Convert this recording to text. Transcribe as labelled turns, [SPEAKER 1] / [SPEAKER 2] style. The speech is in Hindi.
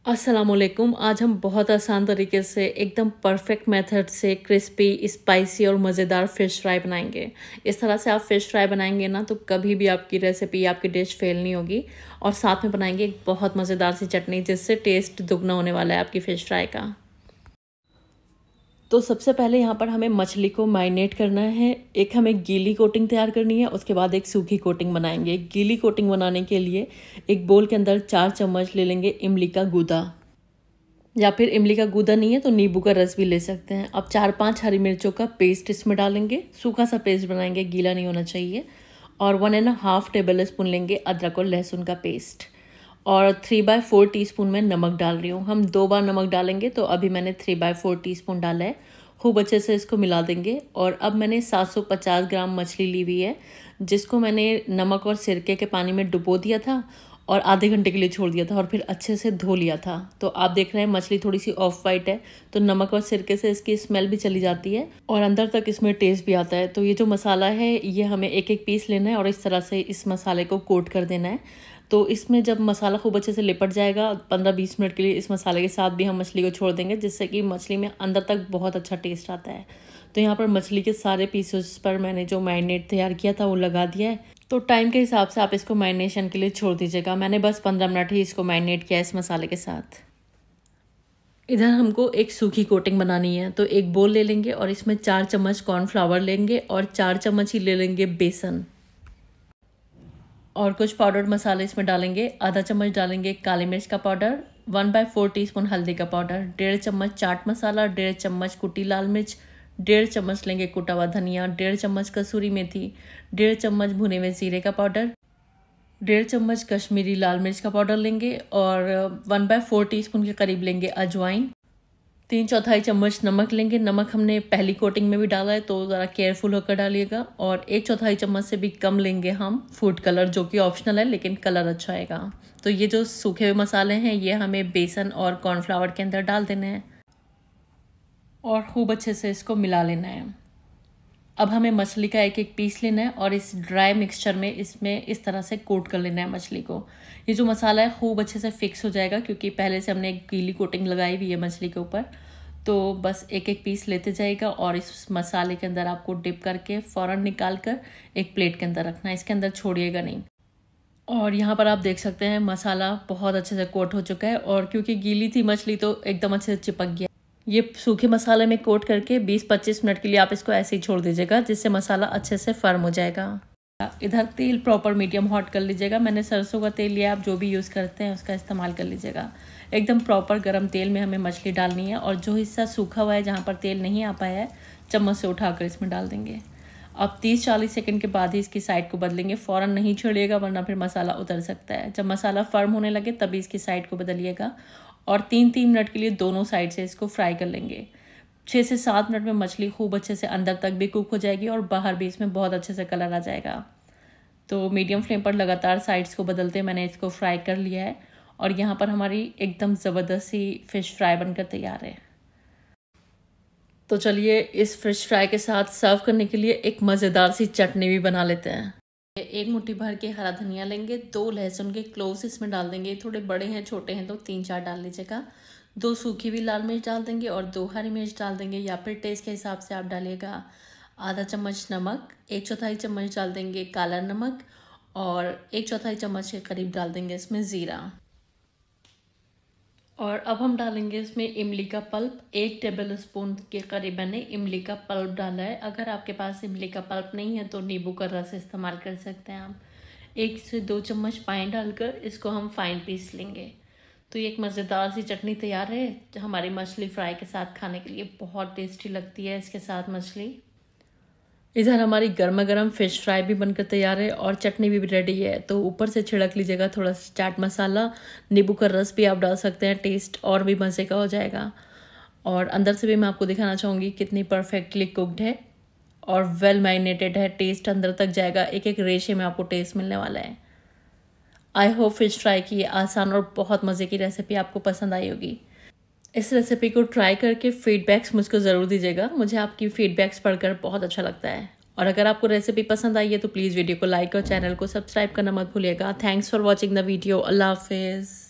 [SPEAKER 1] अस्सलामुअलैकुम। आज हम बहुत आसान तरीके से एकदम परफेक्ट मेथड से क्रिस्पी, स्पाइसी और मज़ेदार फ़िश फ्राई बनाएंगे। इस तरह से आप फ़िश फ्राई बनाएंगे ना तो कभी भी आपकी रेसिपी, आपकी डिश फेल नहीं होगी। और साथ में बनाएंगे एक बहुत मज़ेदार सी चटनी जिससे टेस्ट दुगना होने वाला है आपकी फ़िश फ्राई का। तो सबसे पहले यहाँ पर हमें मछली को मैरिनेट करना है। एक हमें गीली कोटिंग तैयार करनी है, उसके बाद एक सूखी कोटिंग बनाएंगे। गीली कोटिंग बनाने के लिए एक बोल के अंदर 4 चम्मच ले लेंगे इमली का गूदा, या फिर इमली का गूदा नहीं है तो नींबू का रस भी ले सकते हैं। अब 4-5 हरी मिर्चों का पेस्ट इसमें डालेंगे। सूखा सा पेस्ट बनाएंगे, गीला नहीं होना चाहिए। और 1.5 टेबल स्पून लेंगे अदरक और लहसुन का पेस्ट। और 3/4 टीस्पून में नमक डाल रही हूँ। हम 2 बार नमक डालेंगे तो अभी मैंने 3/4 टीस्पून डाला है। खूब अच्छे से इसको मिला देंगे। और अब मैंने 750 ग्राम मछली ली हुई है, जिसको मैंने नमक और सिरके के पानी में डुबो दिया था और आधे घंटे के लिए छोड़ दिया था और फिर अच्छे से धो लिया था। तो आप देख रहे हैं मछली थोड़ी सी ऑफ वाइट है, तो नमक और सिरके से इसकी स्मेल भी चली जाती है और अंदर तक इसमें टेस्ट भी आता है। तो ये जो मसाला है ये हमें एक एक पीस लेना है और इस तरह से इस मसाले को कोट कर देना है। तो इसमें जब मसाला खूब अच्छे से लिपट जाएगा 15-20 मिनट के लिए इस मसाले के साथ भी हम मछली को छोड़ देंगे, जिससे कि मछली में अंदर तक बहुत अच्छा टेस्ट आता है। तो यहाँ पर मछली के सारे पीसेस पर मैंने जो मैरिनेट तैयार किया था वो लगा दिया है। तो टाइम के हिसाब से आप इसको मैरिनेशन के लिए छोड़ दीजिएगा। मैंने बस 15 मिनट ही इसको मैरिनेट किया इस मसाले के साथ। इधर हमको एक सूखी कोटिंग बनानी है, तो एक बोल ले लेंगे और इसमें 4 चम्मच कॉर्नफ्लावर लेंगे और 4 चम्मच ही ले लेंगे बेसन। और कुछ पाउडर्ड मसाले इसमें डालेंगे। आधा चम्मच डालेंगे काली मिर्च का पाउडर, 1/4 टीस्पून हल्दी का पाउडर, 1.5 चम्मच चाट मसाला, 1.5 चम्मच कुटी लाल मिर्च, 1.5 चम्मच लेंगे कुटा हुआ धनिया, 1.5 चम्मच कसूरी मेथी, 1.5 चम्मच भुने हुए जीरे का पाउडर, 1.5 चम्मच कश्मीरी लाल मिर्च का पाउडर लेंगे और 1/4 टीस्पून के करीब लेंगे अजवाइन। 3/4 चम्मच नमक लेंगे। नमक हमने पहली कोटिंग में भी डाला है तो ज़रा केयरफुल होकर डालिएगा। और 1/4 चम्मच से भी कम लेंगे हम फूड कलर, जो कि ऑप्शनल है लेकिन कलर अच्छा आएगा। तो ये जो सूखे हुए मसाले हैं ये हमें बेसन और कॉर्नफ्लावर के अंदर डाल देने हैं और खूब अच्छे से इसको मिला लेना है। अब हमें मछली का एक एक पीस लेना है और इस ड्राई मिक्सचर में इसमें इस तरह से कोट कर लेना है मछली को। ये जो मसाला है खूब अच्छे से फिक्स हो जाएगा क्योंकि पहले से हमने एक गीली कोटिंग लगाई हुई है मछली के ऊपर। तो बस एक एक पीस लेते जाएगा और इस मसाले के अंदर आपको डिप करके फ़ौरन निकाल कर एक प्लेट के अंदर रखना है, इसके अंदर छोड़िएगा नहीं। और यहाँ पर आप देख सकते हैं मसाला बहुत अच्छे से कोट हो चुका है और क्योंकि गीली थी मछली तो एकदम अच्छे से चिपक गया। ये सूखे मसाले में कोट करके 20-25 मिनट के लिए आप इसको ऐसे ही छोड़ दीजिएगा, जिससे मसाला अच्छे से फर्म हो जाएगा। इधर तेल प्रॉपर मीडियम हॉट कर लीजिएगा। मैंने सरसों का तेल लिया, आप जो भी यूज़ करते हैं उसका इस्तेमाल कर लीजिएगा। एकदम प्रॉपर गरम तेल में हमें मछली डालनी है और जो हिस्सा सूखा हुआ है जहाँ पर तेल नहीं आ पाया है चम्मच से उठाकर इसमें डाल देंगे। अब 30-40 सेकंड के बाद ही इसकी साइड को बदलेंगे। फ़ौरन नहीं छोड़िएगा वरना फिर मसाला उतर सकता है। जब मसाला फर्म होने लगे तभी इसकी साइड को बदलिएगा और 3-3 मिनट के लिए दोनों साइड से इसको फ्राई कर लेंगे। 6 से 7 मिनट में मछली खूब अच्छे से अंदर तक भी कुक हो जाएगी और बाहर भी इसमें बहुत अच्छे से कलर आ जाएगा। तो मीडियम फ्लेम पर लगातार साइड्स को बदलते मैंने इसको फ्राई कर लिया है और यहाँ पर हमारी एकदम ज़बरदस्त सी फ़िश फ्राई बनकर तैयार है। तो चलिए इस फ़िश फ्राई के साथ सर्व करने के लिए एक मज़ेदार सी चटनी भी बना लेते हैं। एक मुट्ठी भर के हरा धनिया लेंगे, 2 लहसुन के क्लोव्स इसमें डाल देंगे। थोड़े बड़े हैं, छोटे हैं तो 3-4 डाल लीजिएगा। 2 सूखी हुई लाल मिर्च डाल देंगे और 2 हरी मिर्च डाल देंगे, या फिर टेस्ट के हिसाब से आप डालिएगा। आधा चम्मच नमक, 1/4 चम्मच डाल देंगे काला नमक और 1/4 चम्मच के करीब डाल देंगे इसमें ज़ीरा। और अब हम डालेंगे इसमें इमली का पल्प। 1 टेबल स्पून के करीब मैंने इमली का पल्प डाला है। अगर आपके पास इमली का पल्प नहीं है तो नींबू का रस इस्तेमाल कर सकते हैं आप। 1 से 2 चम्मच पानी डालकर इसको हम फाइन पीस लेंगे। तो ये एक मज़ेदार सी चटनी तैयार है हमारी मछली फ्राई के साथ। खाने के लिए बहुत टेस्टी लगती है इसके साथ मछली। इधर हमारी गर्मा गर्म फ़िश फ्राई भी बनकर तैयार है और चटनी भी रेडी है। तो ऊपर से छिड़क लीजिएगा थोड़ा सा चाट मसाला, नींबू का रस भी आप डाल सकते हैं, टेस्ट और भी मज़े का हो जाएगा। और अंदर से भी मैं आपको दिखाना चाहूँगी कितनी परफेक्टली कुकड है और वेल मैरिनेटेड है। टेस्ट अंदर तक जाएगा, एक एक रेशे में आपको टेस्ट मिलने वाला है। आई होप फ़िश फ्राई की आसान और बहुत मज़े की रेसिपी आपको पसंद आई होगी। इस रेसिपी को ट्राई करके फीडबैक्स मुझको ज़रूर दीजिएगा। मुझे आपकी फीडबैक्स पढ़कर बहुत अच्छा लगता है। और अगर आपको रेसिपी पसंद आई है तो प्लीज़ वीडियो को लाइक और चैनल को सब्सक्राइब करना मत भूलिएगा। Thanks for watching the video. अल्लाह हाफिज़।